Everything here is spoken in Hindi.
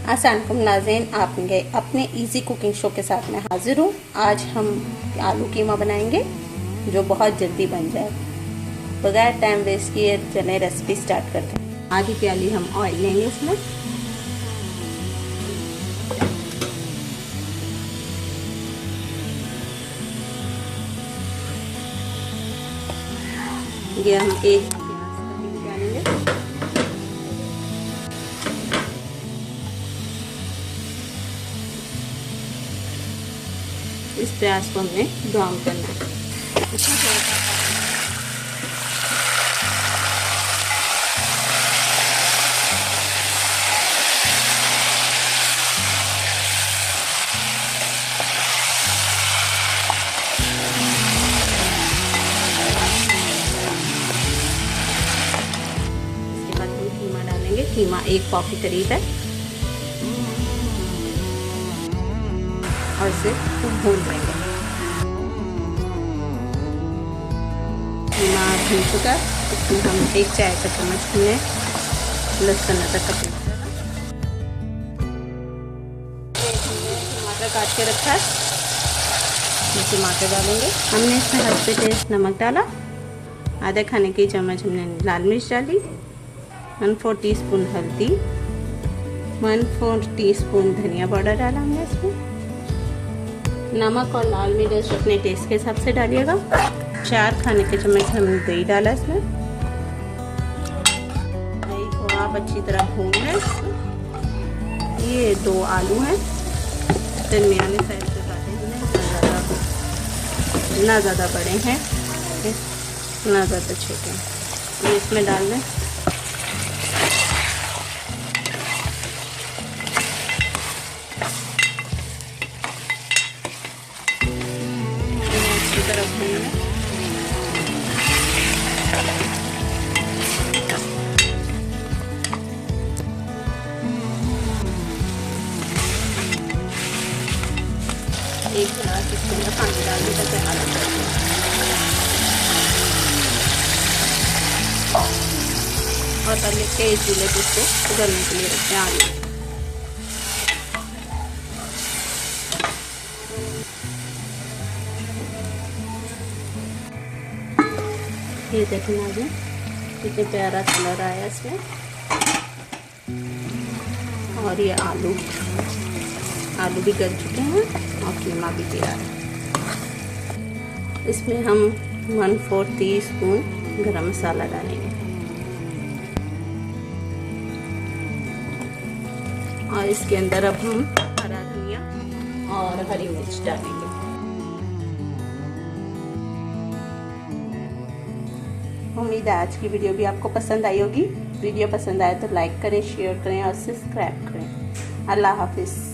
अस्सलामुअलैकुम नाज़रीन, आपके अपने इजी कुकिंग शो के साथ मैं हाजिर हूँ। आज हम आलू कीमा बनाएंगे जो बहुत जल्दी बन जाए। बगैर टाइम वेस्ट किए चलें रेसिपी स्टार्ट करते हैं। आधी प्याली हम ऑयल लेंगे इसमें। ये हम एक प्याज डालेंगे। इस प्याज को हमने ब्राउन करना है। इसमें थोड़ा सा इसके बाद हम कीमा डालेंगे। कीमा 1 पाव के करीब है और इसे भून लेंगे। कीमा भून चुका है, इसमें हम 1 चाय का चम्मच हमने लहसुन अदरक का पेस्ट डाला। टमाटर काट के रखा है, टमाटर डालेंगे। हमने इसमें हल्के टेस्ट नमक डाला, आधा खाने की चम्मच हमने लाल मिर्च डाली, 1/4 टीस्पून हल्दी, 1/4 टीस्पून धनिया पाउडर डाला हमने इसमें। नमक और लाल मिर्च अपने टेस्ट के हिसाब से डालिएगा। 4 खाने के चम्मच हमने दही डाला इसमें। दही को आप अच्छी तरह भून लें। ये 2 आलू हैं, दरमियाने साइज के काटे हैं, ना ज़्यादा बड़े हैं ना ज़्यादा छोटे हैं। ये इसमें डाल दें। एक गिलास इसके अंदर पानी डाल दें ताकि आलू गल जाए। और पहले तेज चूल्हे पे इसको उगलने के लिए रखते हैं आलू। ये देखना आगे कितने प्यारा कलर आया इसमें। और ये आलू भी गल चुके हैं और कीमा भी तैयार है। इसमें हम 1/4 टीस्पून गरम मसाला डालेंगे और इसके अंदर अब हम हरा धनिया और हरी मिर्च डालेंगे। उम्मीद है आज की वीडियो भी आपको पसंद आई होगी। वीडियो पसंद आए तो लाइक करें, शेयर करें और सब्सक्राइब करें। अल्लाह हाफिज़।